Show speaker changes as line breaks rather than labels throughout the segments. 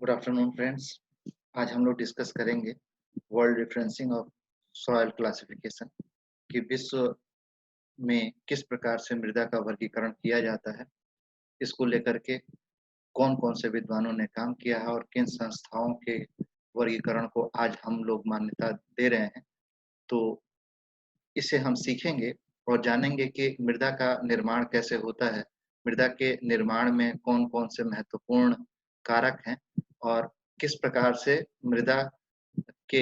Good afternoon friends. आज हम लोग डिस्कस करेंगे वर्ल्ड डिफरेंसिंग ऑफ सॉइल क्लासिफिकेशन कि विश्व में किस प्रकार से मृदा का वर्गीकरण किया जाता है। इसको लेकर के कौन कौन से विद्वानों ने काम किया है और किन संस्थाओं के वर्गीकरण को आज हम लोग मान्यता दे रहे हैं। तो इसे हम सीखेंगे और जानेंगे कि मृदा का निर्माण कैसे होता है, मृदा के निर्माण में कौन कौन से महत्वपूर्ण कारक हैं और किस प्रकार से के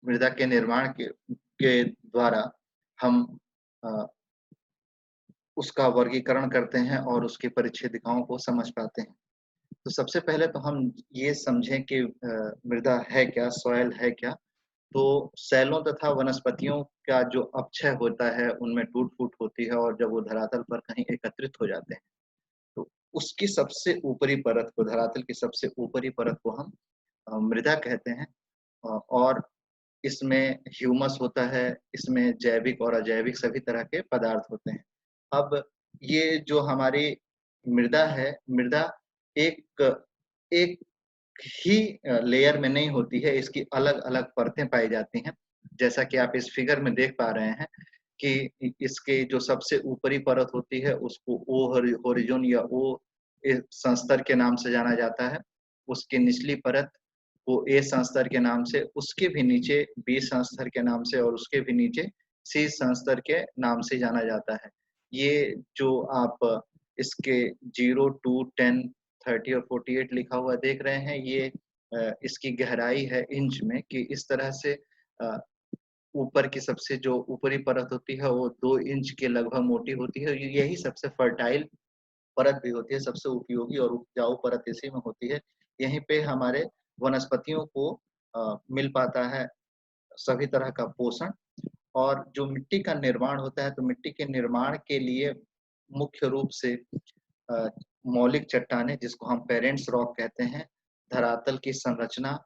मृदा के निर्माण के द्वारा हम अ, उसका वर्गीकरण करते हैं और उसकी परिच्छेदिकाओं को समझ पाते हैं। तो सबसे पहले तो हम ये समझें कि मृदा है क्या, सॉइल है क्या। तो सैलों तथा वनस्पतियों का जो अपक्षय होता है उनमें टूट-फूट होती है और जब वो धरातल पर कहीं एकत्रित हो जाते हैं, तो उसकी सबसे ऊपरी परत को, धरातल की सबसे ऊपरी परत को हम मृदा कहते हैं। और इसमें ह्यूमस होता है, इसमें जैविक और अजैविक सभी तरह के पदार्थ होते हैं। अब ये जो हमारी मृदा है, मृदा एक एक ही लेयर में नहीं होती है, इसकी अलग-अलग परतें पाई जाती हैं। जैसा कि आप इस फिगर में देख पा रहे हैं कि इसके जो सबसे ऊपरी परत होती है उसको ओ होरिज़ोन या ओ संस्तर के नाम से जाना जाता है। उसकी निचली परत को ए संस्तर के नाम से, उसके भी नीचे बी संस्तर के नाम से और उसके भी नीचे सी संस्तर के नाम से जाना जाता है। ये जो आप इसके 0 टू 10 30 और 48 लिखा हुआ देख रहे हैं, ये इसकी गहराई है इंच में कि इस तरह से अ, ऊपर की सबसे जो ऊपरी परत होती है वो 2 इंच के लगभग मोटी होती है। यही सबसे फर्टाइल परत भी होती है, सबसे उपयोगी और उपजाऊ परत इसी में होती है। यहीं पे हमारे वनस्पतियों को मिल पाता है सभी तरह का पोषण। और जो मिट्टी का निर्माण होता है, तो मिट्टी के निर्माण के लिए मुख्य रूप से अ, मौलिक चट्टानें जिसको हम पेरेंट्स रॉक कहते हैं, धरातल की संरचना,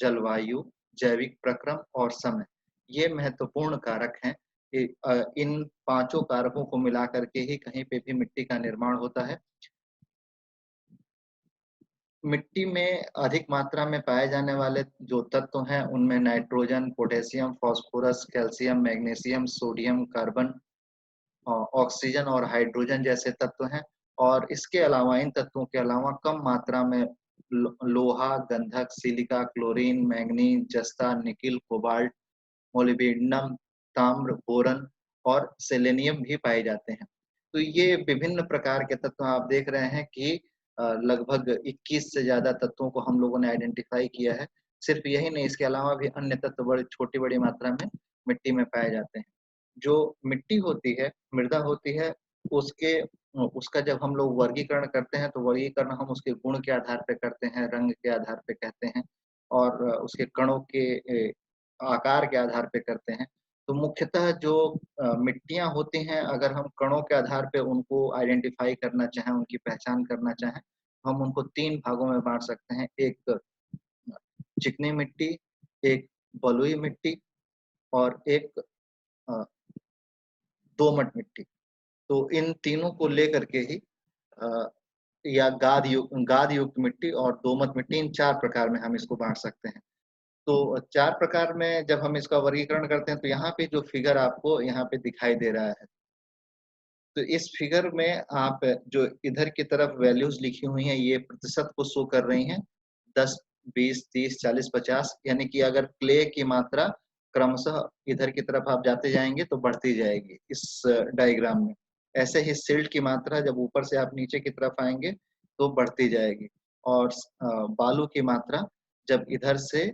जलवायु, जैविक प्रक्रम और समय, ये महत्वपूर्ण कारक हैं। इन पाँचों कारकों को मिला कर के ही कहीं पे भी मिट्टी का निर्माण होता है। मिट्टी में अधिक मात्रा में पाए जाने वाले जो तत्व हैं, उनमें nitrogen, potassium, phosphorus, calcium, magnesium, sodium, carbon, oxygen और हाइड्रोजन जैसे तत्व हैं। और इसके अलावा इन तत्वों के अलावा कम मात्रा में लोहा, गंधक, सिलिका, क्लोरीन, मैंगनीज, जस्ता, निकिल, कोबाल्ट, मोलिब्डेनम, ताम्र, बोरन और सेलेनियम भी पाए जाते हैं। तो ये विभिन्न प्रकार के तत्व आप देख रहे हैं कि लगभग 21 से ज़्यादा तत्वों को हम लोगों ने आइडेंटिफ़ाई किया है। सिर्फ़ यही नहीं, इसके अलावा भी अन्य तत्व बड़ी छोटी-बड़ी मात्रा में मिट्टी में पाए जाते हैं। जो मिट्टी होती है, मृदा होती है, उसका जब हम लोग वर्गीकरण करते हैं, तो वर्गीकरण हम उसके गुण के आधार पे करते हैं, रंग के आधार पे कहते हैं और उसके कणों के आकार के आधार पे करते हैं। तो मुख्यतः जो मिट्टियाँ होती हैं, अगर हम कणों के आधार पे उनको आइडेंटिफ़ाई करना चाहें, उनकी पहचान करना चाहें, हम उनको 3 भागों में बाँट सकते हैं। एक चिकनी मिट्टी, एक बलुई मिट्टी और एक अ, दोमट मिट्टी। तो इन तीनों को लेकर के ही अ, या गाद युक्त मिट्टी और दोमट मिट्टी, इन 4 प्रकार में हम इसको बाँट सकते हैं। तो 4 प्रकार में जब हम इसका वर्गीकरण करते हैं, तो यहाँ पे जो फिगर आपको यहाँ पे दिखाई दे रहा है, तो इस फिगर में आप जो इधर की तरफ वैल्यूज़ लिखी हुई हैं, ये प्रतिशत को शो कर रही हैं। 10, 20, 30, 40, 50, यानी कि अगर क्ले की मात्रा क्रमशः इधर की तरफ आप जाते जाएँगे तो बढ़ती जाएगी इस डायग्राम में। ऐसे ही सिल्ट की मात्रा जब ऊपर से आप नीचे की तरफ आएँगे तो बढ़ती जाएगी और बालू की मात्रा जब इधर से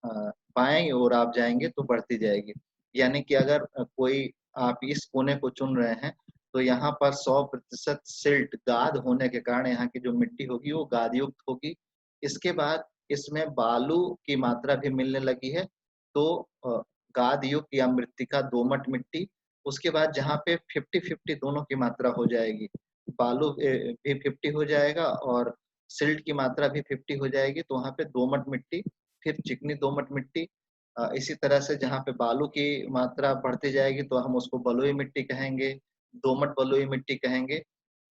बाएँ ओर आप जाएँगे तो बढ़ती जाएगी। यानी कि अगर कोई आप इस कोने को चुन रहे हैं, तो यहाँ पर 100% सिल्ट गाद होने के कारण यहाँ की जो मिट्टी होगी वो गाद युक्त होगी। इसके बाद इसमें बालू की मात्रा भी मिलने लगी है, तो गाद युक्त या मृत्तिका दोमट मिट्टी। उसके बाद जहाँ पे 50-50 दोनों की मात्रा हो जाएगी, बालू भी 50 हो जाएगा और सिल्ट की मात्रा भी 50 हो जाएगी, तो वहाँ पे दोमट मिट्टी, फिर चिकनी दोमट मिट्टी। इसी तरह से जहाँ पे बालू की मात्रा बढ़ती जाएगी तो हम उसको बलुई मिट्टी कहेंगे, दोमट बलुई मिट्टी कहेंगे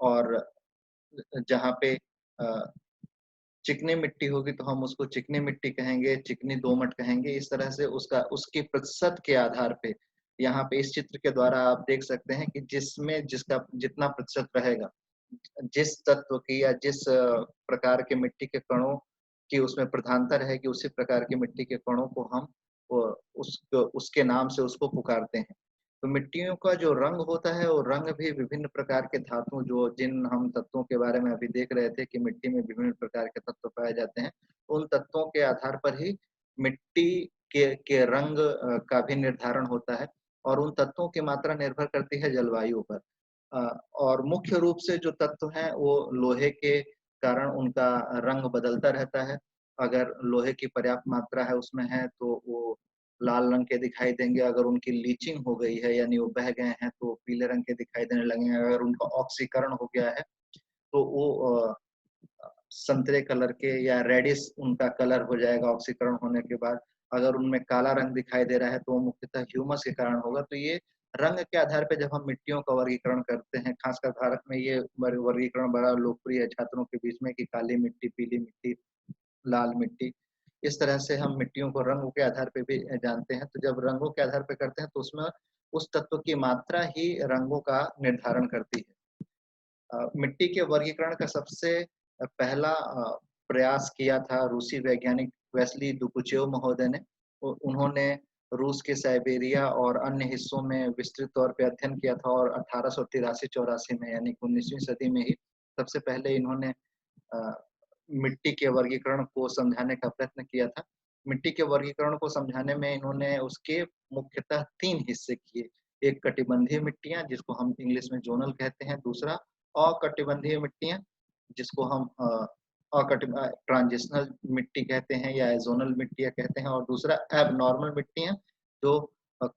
और जहाँ पे चिकनी मिट्टी होगी तो हम उसको चिकनी मिट्टी कहेंगे, चिकनी दोमट कहेंगे। इस तरह से उसके प्रतिशत के आधार पे यहाँ पे इस चित्र के द्वारा आप देख सकते हैं कि जिसमें जिसका जितना प्रतिशत रहेगा, जिस तत्व की या जिस प्रकार के मिट्टी के कणों की उसमें प्रधानता रहेगी, उसी प्रकार की मिट्टी के कणों को हम उसके नाम से उसको पुकारते हैं। तो मिट्टियों का जो रंग होता है, वो रंग भी विभिन्न प्रकार के धातु जो जिन हम तत्वों के बारे में अभी देख रहे थे कि मिट्टी में विभिन्न प्रकार के तत्व पाए जाते हैं, उन तत्वों के आधार पर ही मिट्टी के रंग का भी निर्धारण होता है और उन तत्वों की मात्रा निर्भर करती है जलवायु पर। अ, और मुख्य रूप से जो तत्व हैं वो लोहे के कारण उनका रंग बदलता रहता है। अगर लोहे की पर्याप्त मात्रा है उसमें है तो वो लाल रंग के दिखाई देंगे, अगर उनकी लीचिंग हो गई है यानी वो बह गए हैं तो पीले रंग के दिखाई देने लगेंगे, अगर उनका ऑक्सीकरण हो गया है तो वो संतरे कलर के या रेडिश उनका कलर हो जाएगा ऑक्सीकरण होने के बाद। अगर उनमें काला रंग दिखाई दे रहा है तो वो मुख्यतः ह्यूमस के कारण होगा। तो ये रंग के आधार पे जब हम मिट्टियों का वर्गीकरण करते हैं, खासकर भारत में ये वर्गीकरण बड़ा लोकप्रिय है छात्रों के बीच में कि काली मिट्टी, पीली मिट्टी, लाल मिट्टी। इस तरह से हम मिट्टियों को रंगों के आधार पे भी जानते हैं। तो जब रंगों के आधार पे करते हैं तो उसमें उस तत्व की मात्रा ही रंगों का निर्धारण करती है। मिट्टी के वर्गीकरण का सबसे पहला प्रयास किया था रूसी वैज्ञानिक वेस्ली दुकुचेव महोदय ने। उन्होंने रूस के साइबेरिया और अन्य हिस्सों में विस्तृत तौर पे अध्ययन किया था और 1883-84 में यानी कि 19वीं सदी में ही सबसे पहले इन्होंने अ, मिट्टी के वर्गीकरण को समझाने का प्रयत्न किया था। मिट्टी के वर्गीकरण को समझाने में इन्होंने उसके मुख्यतः 3 हिस्से किए। एक कटिबंधीय मिट्टियाँ जिसको हम इंग्लिश में ज़ोनल कहते हैं, दूसरा अकटिबंधीय मिट्टियाँ जिसको हम ट्रांजिशनल मिट्टी कहते हैं या ज़ोनल मिट्टियाँ कहते हैं और दूसरा एबनॉर्मल मिट्टियाँ जो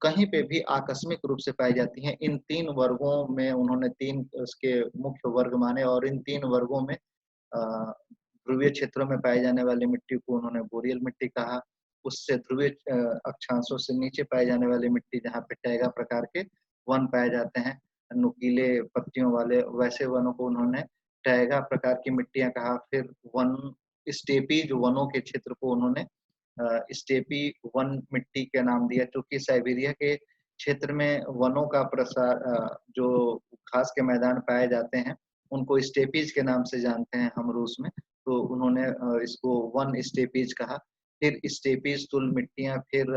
कहीं पे भी आकस्मिक रूप से पाई जाती हैं। इन 3 वर्गों में उन्होंने 3 उसके मुख्य वर्ग माने और इन 3 वर्गों में अ, ध्रुवीय क्षेत्रों में पाई जाने वाली मिट्टी को उन्होंने बोरियल मिट्टी कहा। उससे ध्रुवीय अक्षांशों से नीचे पाई जाने वाली मिट्टी जहाँ पे टैगा प्रकार के वन पाए जाते हैं, नुकीले पत्तियों वाले वैसे वनों को उन्होंने टैगा प्रकार की मिट्टियाँ कहा। फिर वन स्टेपीज वनों के क्षेत्र को उन्होंने स्टेपी वन मिट्टी का नाम दिया क्योंकि साइबेरिया के क्षेत्र में वनों का प्रसार जो घास के मैदान पाए जाते हैं, उनको स्टेपीज के नाम से जानते हैं हम रूस में। तो उन्होंने इसको वन स्टेपीज कहा। फिर स्टेपीज तुल मिट्टियाँ, फिर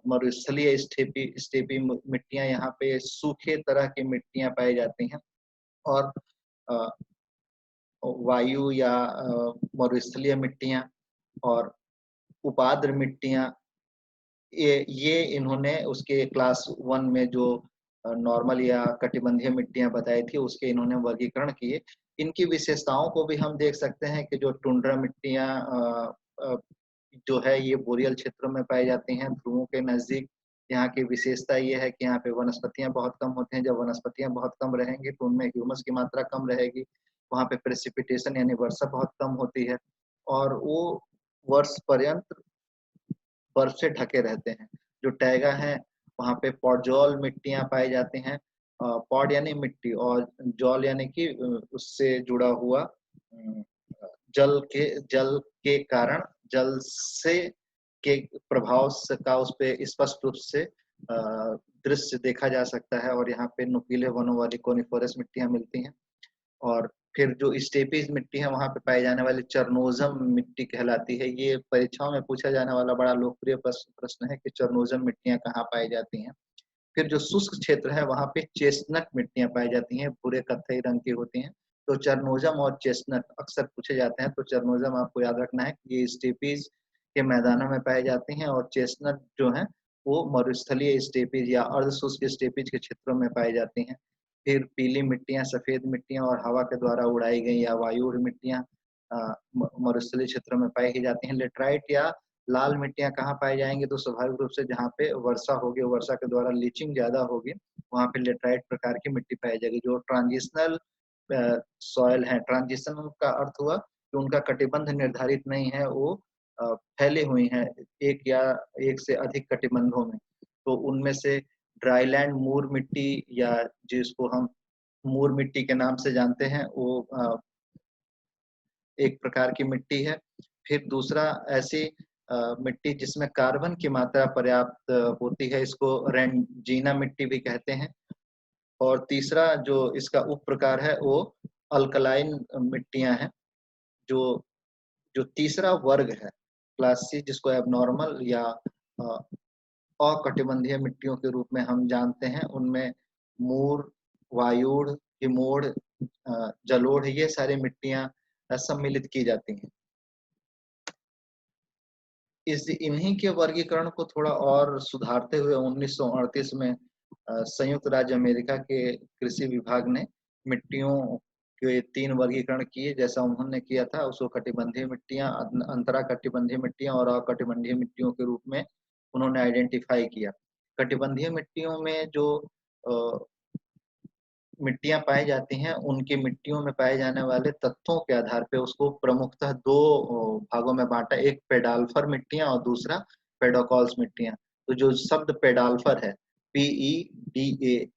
मरुस्थलीय स्टेपी मिट्टियाँ यहाँ पे सूखे तरह की मिट्टियाँ पाई जाती हैं और अ, वायु या मरुस्थलीय मिट्टियाँ और उपाद्र मिट्टियाँ ये इन्होंने उसके क्लास 1 में जो नॉर्मल या कटिबंधीय मिट्टियाँ बताई थी, उसके इन्होंने वर्गीकरण किए। इनकी विशेषताओं को भी हम देख सकते हैं कि जो टुंड्रा मिट्टियाँ जो है ये बोरियल क्षेत्रों में पाई जाती हैं, ध्रुवों के नज़दीक। यहाँ की विशेषता ये है कि यहाँ पे वनस्पतियाँ बहुत कम होती हैं, जब वनस्पतियाँ बहुत कम रहेंगी तो उनमें ह्यूमस की मात्रा कम रहेगी। वहाँ पे प्रेसिपिटेशन यानी वर्षा बहुत कम होती है और वो वर्ष पर्यंत बर्फ से ढके रहते हैं। जो टैगा है वहाँ पे पॉडज़ोल मिट्टियाँ पाई जाती हैं। पॉड यानी मिट्टी और जॉल यानी कि उससे जुड़ा हुआ जल के कारण जल से के प्रभाव से का उसपे स्पष्ट रूप से दृश्य देखा जा सकता है और यहाँ पे नुकीले वनों वाली कोनिफरस मिट्टियाँ मिलती हैं। और फिर जो स्टेपीज़ मिट्टी है वहाँ पे पाई जाने वाली चरनोज़म मिट्टी कहलाती है। ये परीक्षाओं में पूछा जाने वाला बड़ा लोकप्रिय प्रश्न है कि चरनोज़म मिट्टियाँ कहाँ पाई जाती हैं। फिर जो शुष्क क्षेत्र है वहाँ पे चेस्टनट मिट्टियाँ पाई जाती हैं, भूरे कत्थई रंग की होती हैं। तो चरनोज़म और चेस्टनट अक्सर पूछे जाते हैं, तो चरनोज़म आपको याद रखना है कि ये स्टेपीज़ के मैदानों में पाई जाती हैं और चेस्टनट जो हैं वो मरुस्थलीय स्टेपीज़ या अर्ध शुष्क स्टेपीज़ के क्षेत्रों में पाई जाती हैं। फिर पीली मिट्टियाँ, सफ़ेद मिट्टियाँ और हवा के द्वारा उड़ाई गई या वायुड़ मिट्टियाँ अ, म मरुस्थलीय क्षेत्रों में पाई की जाती हैं। लेटराइट या लाल मिट्टियाँ कहाँ पाई जाएँगी? तो स्वाभाविक रूप से जहाँ पे वर्षा होगी, वर्षा के द्वारा लीचिंग ज़्यादा होगी, वहाँ पे लेटराइट प्रकार की मिट्टी पाई जाएगी। जो ट्रांजिशनल सॉइल है, ट्रांजिशन का अर्थ हुआ कि उनका कटिबंध निर्धारित नहीं है, वो फैली हुई हैं, एक या एक से अधिक कटिबंधों में। तो उनमें से ड्राईलैंड मूर मिट्टी या जिसको हम मूर मिट्टी के नाम से जानते हैं, वो एक प्रकार की मिट्टी है। फिर दूसरा ऐसी मिट्टी जिसमें कार्बन की मात्रा पर्याप्त होती है, इसको रेंजीना मिट्टी भी कहते हैं। और तीसरा जो इसका उप प्रकार है वो अल्कलाइन मिट्टियां हैं। जो जो तीसरा वर्ग है क्लास सी, जिसको एबनॉर्मल या अ, अकटिबंधीय मिट्टियों के रूप में हम जानते हैं, उनमें मूर, वायुड़, हिमोड़, जलोढ़, ये सारी मिट्टियां सम्मिलित की जाती हैं। इन्हीं के वर्गीकरण को थोड़ा और सुधारते हुए 1938 में संयुक्त राज्य अमेरिका के कृषि विभाग ने मिट्टियों के 3 वर्गीकरण किए, जैसा उन्होंने किया था। उसको कटिबंधीय मिट्टियां, अंतराकटिबंधीय मिट्टियां और अकटिबंधीय मिट्टियों के रूप में उन्होंने आइडेंटिफाई किया। कटिबंधीय मिट्टियों में जो अ, मिट्टियां पाई जाती हैं, उनकी मिट्टियों में पाए जाने वाले तत्वों के आधार पे उसको प्रमुखतः 2 भागों में बांटा। एक पेडाल्फर मिट्टियां और दूसरा पेडोकॉल्स मिट्टियां। तो जो शब्द पेडाल्फर है, PEDALFOR,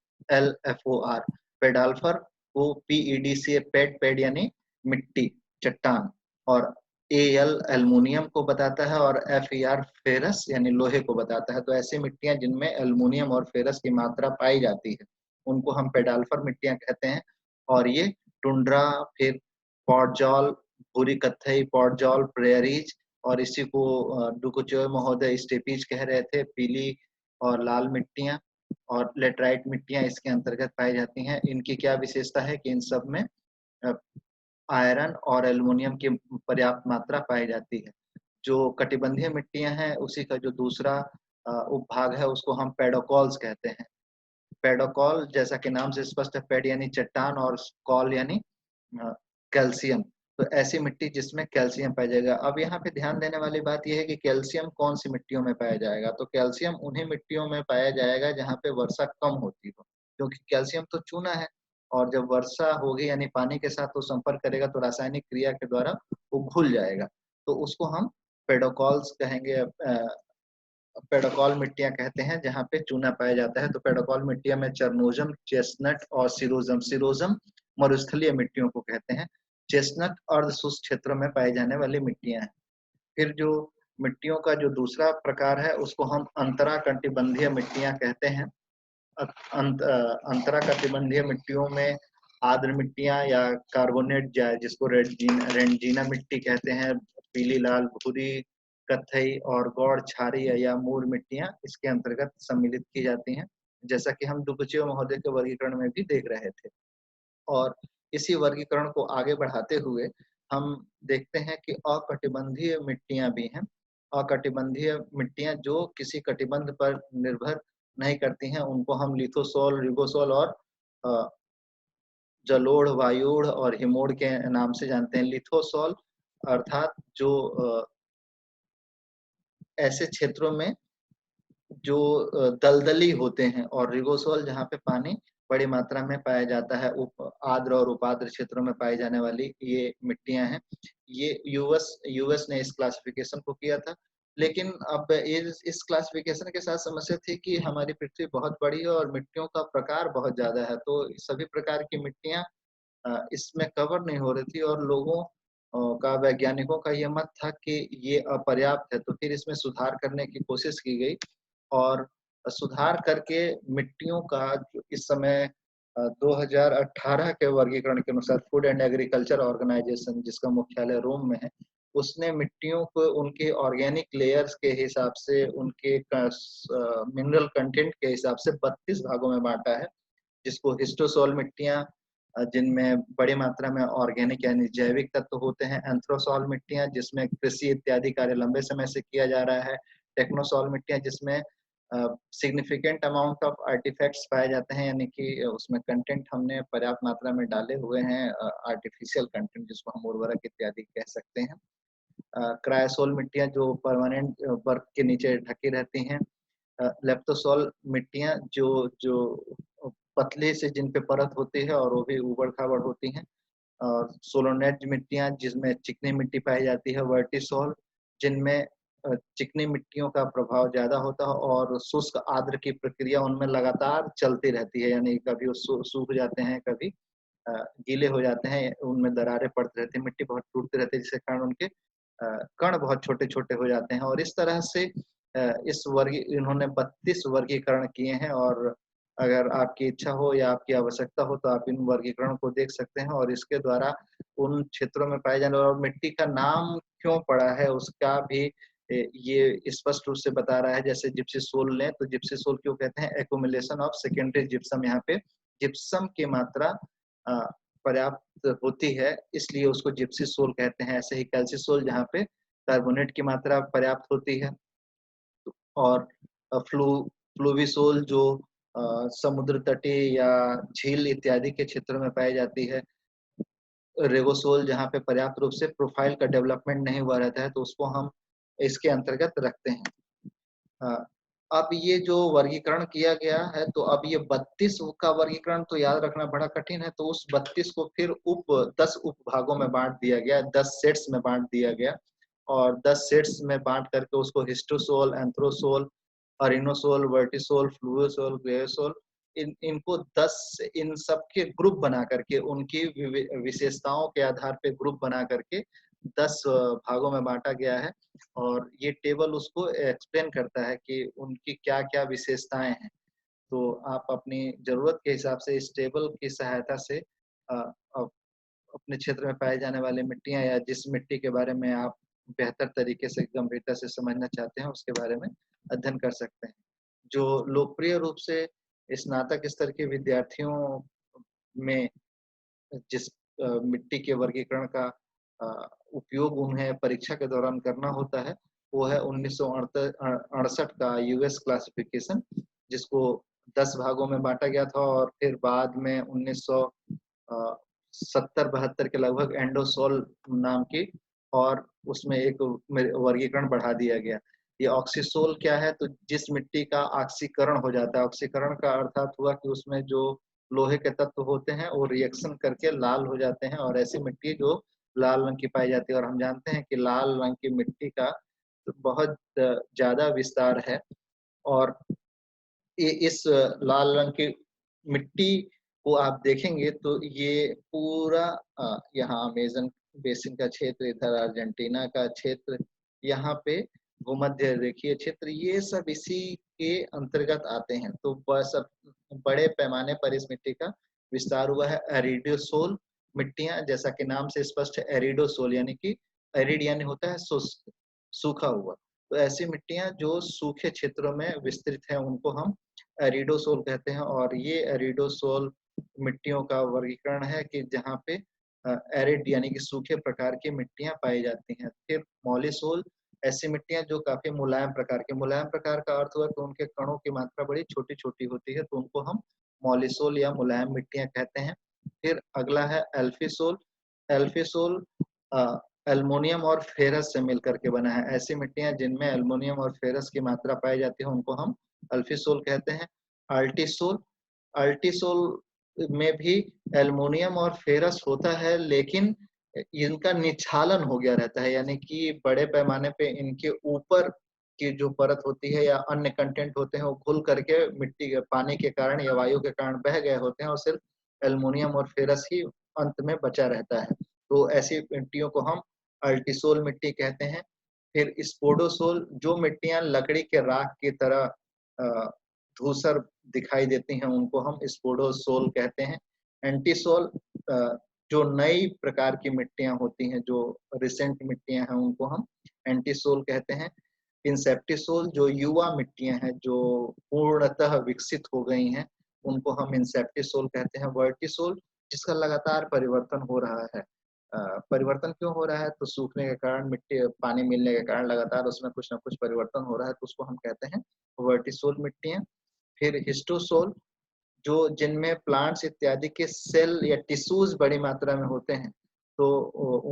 पेडाल्फर को PED से पेड यानी मिट्टी, चट्टान, और AL एल्युमिनियम को बताता है, और FER फेरस यानी लोहे को बताता है। तो ऐसी मिट्टियां जिनमें एल्युमिनियम और फेरस की मात्रा पाई जाती है, उनको हम पेडाल्फर मिट्टियां कहते हैं। और ये टुंड्रा, फिर पॉडजॉल, भूरी कत्थई, पॉडजॉल, प्रेयरीज, और इसी को डुकोचोय महोदय स्टेपीज कह रहे थे, पीली और लाल मिट्टियां और लेटराइट मिट्टियां इसके अंतर्गत पाई जाती हैं। इनकी क्या विशेषता है कि इन सब में आयरन और एल्युमिनियम की पर्याप्त मात्रा पाई जाती है। जो कटिबंधीय मिट्टियां हैं, उसी का जो दूसरा उपभाग है, उसको हम पेडोकॉल्स कहते हैं। पेडोकॉल जैसा कि नाम से स्पष्ट है, पेड यानी चट्टान और कॉल यानी कैल्शियम। तो ऐसी मिट्टी जिसमें कैल्शियम पाया जाएगा। अब यहाँ पे ध्यान देने वाली बात यह है कि कैल्शियम कौन सी मिट्टियों में पाया जाएगा। तो कैल्शियम उन्हीं मिट्टियों में पाया जाएगा जहाँ पे वर्षा कम होती हो, क्योंकि कैल्शियम तो चूना है, और जब वर्षा होगी यानी पानी के साथ वो संपर्क करेगा तो रासायनिक क्रिया के द्वारा वो घुल जाएगा। तो उसको हम पेडोकॉल्स कहेंगे, पेडोकॉल मिट्टियां कहते हैं जहाँ पे चूना पाया जाता है। तो पेडोकॉल मिट्टियां में चरनोजम, चेस्टनट और सिरोजम, सिरोजम मरुस्थलीय मिट्टियों को कहते हैं। चेस्टनट अर्ध शुष्क क्षेत्रों में पाई जाने वाली मिट्टियां हैं। फिर जो मिट्टियों का जो दूसरा प्रकार है, उसको हम अंतराकटिबंधीय मिट्टियां कहते हैं। अंतराकटिबंधीय मिट्टियों में आर्द्र मिट्टियां या कार्बोनेट जाए, जिसको रेंजीना मिट्टी कहते हैं, पीली, लाल, भूरी, कत्थई और गौड़ क्षारीय या मूर मिट्टियां इसके अंतर्गत सम्मिलित की जाती हैं, जैसा कि हम डुकचियो महोदय के वर्गीकरण में भी देख रहे थे। और इसी वर्गीकरण को आगे बढ़ाते हुए हम देखते हैं कि अकटिबंधीय मिट्टियां भी हैं। अकटिबंधीय मिट्टियां जो किसी कटिबंध पर निर्भर नहीं करती हैं, उनको हम लिथोसोल, रिगोसोल और अ, जलोढ़, वायुड़ और हिमोड़ के नाम से जानते हैं। लिथोसोल अर्थात जो ऐसे क्षेत्रों में जो दलदली होते हैं, और रिगोसोल जहाँ पे पानी बड़ी मात्रा में पाया जाता है, आर्द्र और उपाद्र क्षेत्रों में पाई जाने वाली ये मिट्टियां हैं। ये यूएस ने इस क्लासिफिकेशन को किया था। लेकिन अब इस क्लासिफिकेशन के साथ समस्या थी कि हमारी पृथ्वी बहुत बड़ी है और मिट्टियों का प्रकार बहुत ज्यादा है, तो सभी प्रकार की मिट्टियां इसमें कवर नहीं हो रही थी, और लोगों का, वैज्ञानिकों का ये मत था कि ये अपर्याप्त है। तो फिर इसमें सुधार करने की कोशिश की गई, और सुधार करके मिट्टियों का जो इस समय 2018 के वर्गीकरण के अनुसार फूड एंड एग्रीकल्चर ऑर्गेनाइजेशन, जिसका मुख्यालय रोम में है, उसने मिट्टियों को उनके ऑर्गेनिक लेयर्स के हिसाब से, उनके मिनरल कंटेंट के हिसाब से 32 भागों में बांटा है। जिसको हिस्टोसोल मिट्टियां, जिनमें बड़ी मात्रा में ऑर्गेनिक यानी जैविक तत्व होते हैं। एंथ्रोसोल मिट्टियां जिसमें कृषि इत्यादि कार्य लंबे समय से किया जा रहा है। टेक्नोसोल मिट्टियां जिसमें सिग्निफिकेंट अमाउंट ऑफ आर्टिफैक्ट्स पाए जाते हैं, यानी कि उसमें कंटेंट हमने पर्याप्त मात्रा में डाले हुए हैं, आर्टिफिशियल कंटेंट जिसको हम उर्वरक इत्यादि कह सकते हैं। क्रायोसोल मिट्टियां जो परमानेंट बर्फ के नीचे ढकी रहती हैं। लेप्टोसोल मिट्टियां जो जो पतले से जिन पे परत होती है और वो भी उबड़ खाबड़ होती हैं। और सोलोनेज मिट्टियां जिसमें चिकनी मिट्टी पाई जाती है। वर्टिसोल जिनमें चिकनी मिट्टियों का प्रभाव ज्यादा होता है, और शुष्क आर्द्र की प्रक्रिया उनमें लगातार चलती रहती है, यानी कभी वो सूख जाते हैं, कभी गीले हो जाते हैं, उनमें दरारें पड़ती रहती हैं, मिट्टी बहुत टूटती रहती है, जिसके कारण उनके कण बहुत छोटे-छोटे हो जाते हैं और इस तरह से इन्होंने 32 वर्गीकरण किए हैं और अगर आपकी इच्छा हो या आपकी आवश्यकता हो तो आप इन वर्गीकरण को देख सकते हैं और इसके द्वारा उन क्षेत्रों में पाए जाने और मिट्टी का नाम क्यों पड़ा है उसका भी ये स्पष्ट रूप से बता रहा है। जैसे जिप्सी सोल लें तो जिप्सी सोल क्यों कहते हैं? एक्युमुलेशन ऑफ सेकेंडरी जिप्सम, यहाँ पे जिप्सम की मात्रा अ, पर्याप्त होती है, इसलिए उसको जिप्सी सोल कहते हैं। ऐसे ही कैल्सीसोल जहाँ पे कार्बोनेट की मात्रा पर्याप्त होती है और फ्लूविसोल जो समुद्र तटीय या झील इत्यादि के क्षेत्रों में पाई जाती है। रेगोसोल जहाँ पे पर्याप्त रूप से प्रोफाइल का डेवलपमेंट नहीं हुआ रहता है, तो उसको हम इसके अंतर्गत रखते हैं। अ, अब ये जो वर्गीकरण किया गया है, तो अब ये 32 का वर्गीकरण तो याद रखना बड़ा कठिन है, तो उस 32 को फिर 10 उपभागों में बाँट दिया गया, 10 सेट्स में बाँट दिया गया और 10 सेट्स में बाँट करके उसको हिस्टोसोल, एंथ्रोसोल, अरिनोसोल, वर्टिसोल, फ्लूविसोल, ग्रेयोसोल इनको 10 इन सब के ग्रुप बना करके उनकी विशेषताओं के आधार पे ग्रुप बना करके 10 भागों में बाँटा गया है और ये टेबल उसको एक्सप्लेन करता है कि उनकी क्या-क्या विशेषताएँ हैं। तो आप अपनी ज़रूरत के हिसाब से इस टेबल की सहायता से अ, अप अपने क्षेत्र में पाए जाने वाली मिट्टियाँ या जिस मिट्टी के बारे में आप बेहतर तरीके से गंभीरता से समझना चाहते हैं, उसके बारे में अध्ययन कर सकते हैं। जो लोकप्रिय रूप से स्नातक स्तर के विद्यार्थियों में जिस मिट्टी के वर्गीकरण का उपयोग उन्हें परीक्षा के दौरान करना होता है, वो है 68 का यूएस क्लासिफिकेशन, जिसको 10 भागों में बाँटा गया था और फिर बाद में 70-72 के लगभग एंडोसोल नाम की और उसमें एक वर्गीकरण बढ़ा दिया गया। ये ऑक्सीसोल क्या है? तो जिस मिट्टी का ऑक्सीकरण हो जाता है, ऑक्सीकरण का अर्थात हुआ कि उसमें जो लोहे के तत्व होते हैं, वो रिएक्शन करके लाल हो जाते हैं और ऐसी मिट्टी जो लाल रंग की पाई जाती है और हम जानते हैं कि लाल रंग की मिट्टी का बहुत ज़्यादा विस्तार है और इस लाल रंग की मिट्टी को आप देखेंगे तो ये पूरा यहाँ अमेज़न बेसिन का क्षेत्र, इधर अर्जेंटीना का क्षेत्र, यहाँ पे भूमध्य रेखीय क्षेत्र, ये सब इसी के अंतर्गत आते हैं। तो बड़े पैमाने पर इस मिट्टी का विस्तार हुआ है। एरिडोसोल मिट्टियाँ जैसा कि नाम से स्पष्ट है, एरिडोसोल यानी कि एरिड यानी होता है शुष्क, सूखा हुआ। तो ऐसी मिट्टियाँ जो सूखे क्षेत्रों में विस्तृत हैं, उनको हम एरिडोसोल कहते हैं और ये एरिडोसोल मिट्टियों का वर्गीकरण है कि जहाँ पे एरिड यानी कि सूखे प्रकार की मिट्टियाँ पाई जाती हैं। फिर मॉलिसोल ऐसी मिट्टियाँ जो काफ़ी मुलायम प्रकार का अर्थ हुआ कि उनके कणों की मात्रा बड़ी छोटी-छोटी होती है, तो उनको हम मॉलिसोल या मुलायम मिट्टियाँ कहते हैं। फिर अगला है एल्फिसोल। एल्फिसोल अ, एल्युमीनियम और फेरस से मिलकर के बना है। ऐसी मिट्टियाँ जिनमें एल्युमीनियम और फेरस की मात्रा पाई जाती है, उनको हम अल्फिसोल कहते हैं। अल्टीसोल अल्टीसोल में भी एल्युमीनियम और फेरस होता है, लेकिन इनका निक्षालन हो गया रहता है, यानी कि बड़े पैमाने पे इनके ऊपर की जो परत होती है या अन्य कंटेंट होते हैं, वो घुल करके मिट्टी के पानी के कारण या वायु के कारण बह गए होते हैं और सिर्फ एल्युमीनियम और फेरस ही अंत में बचा रहता है। तो ऐसी मिट्टियों को हम अल्टीसोल मिट्टी कहते हैं। फिर स्पोडोसोल जो मिट्टियाँ लकड़ी के राख की तरह अ, धूसर दिखाई देती हैं, उनको हम स्पोडोसोल कहते हैं। एंटीसोल अ, जो नई प्रकार की मिट्टियाँ होती हैं, जो रिसेंट मिट्टियाँ हैं, उनको हम एंटीसोल कहते हैं। इंसेप्टिसोल जो युवा मिट्टियाँ हैं, जो पूर्णतः विकसित हो गई हैं, उनको हम इंसेप्टिसोल कहते हैं। वर्टिसोल जिसका लगातार परिवर्तन हो रहा है। परिवर्तन क्यों हो रहा है? तो सूखने के कारण मिट्टी पानी मिलने के कारण लगातार उसमें कुछ न कुछ परिवर्तन हो रहा है, तो उसको हम कहते हैं वर्टिसोल मिट्टियाँ। फिर हिस्टोसोल जो जिनमें प्लांट्स इत्यादि के सेल या टिश्यूज़ बड़ी मात्रा में होते हैं, तो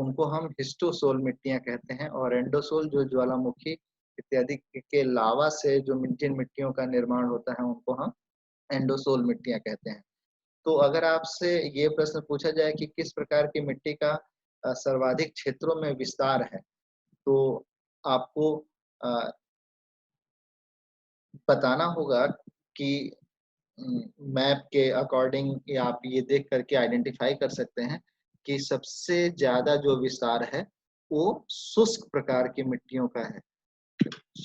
उनको हम हिस्टोसोल मिट्टियाँ कहते हैं और एंडोसोल जो ज्वालामुखी इत्यादि के लावा से जो जिन मिट्टियों का निर्माण होता है, उनको हम एंडोसोल मिट्टियाँ कहते हैं। तो अगर आपसे ये प्रश्न पूछा जाए कि किस प्रकार की मिट्टी का सर्वाधिक क्षेत्रों में विस्तार है, तो आपको अ, बताना होगा कि मैप के अकॉर्डिंग आप ये देख करके आइडेंटिफ़ाई कर सकते हैं कि सबसे ज़्यादा जो विस्तार है, वो शुष्क प्रकार की मिट्टियों का है।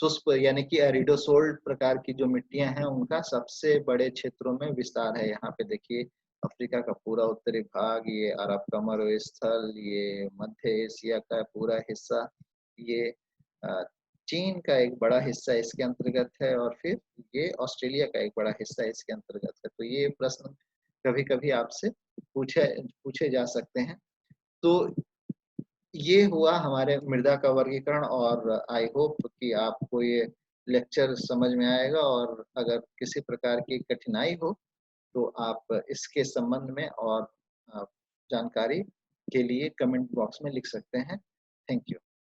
शुष्क यानी कि एरिडोसोल्ट प्रकार की जो मिट्टियाँ हैं, उनका सबसे बड़े क्षेत्रों में विस्तार है। यहाँ पे देखिए अफ्रीका का पूरा उत्तरी भाग, ये अरब का मरुस्थल, ये मध्य एशिया का पूरा हिस्सा, ये अ, चीन का एक बड़ा हिस्सा इसके अंतर्गत है और फिर ये ऑस्ट्रेलिया का एक बड़ा हिस्सा इसके अंतर्गत है। तो ये प्रश्न कभी-कभी आपसे पूछे पूछे जा सकते हैं। तो ये हुआ हमारे मृदा का वर्गीकरण और आई होप कि आपको ये लेक्चर समझ में आएगा और अगर किसी प्रकार की कठिनाई हो तो आप इसके संबंध में और जानकारी के लिए कमेंट बॉक्स में लिख सकते हैं। Thank you.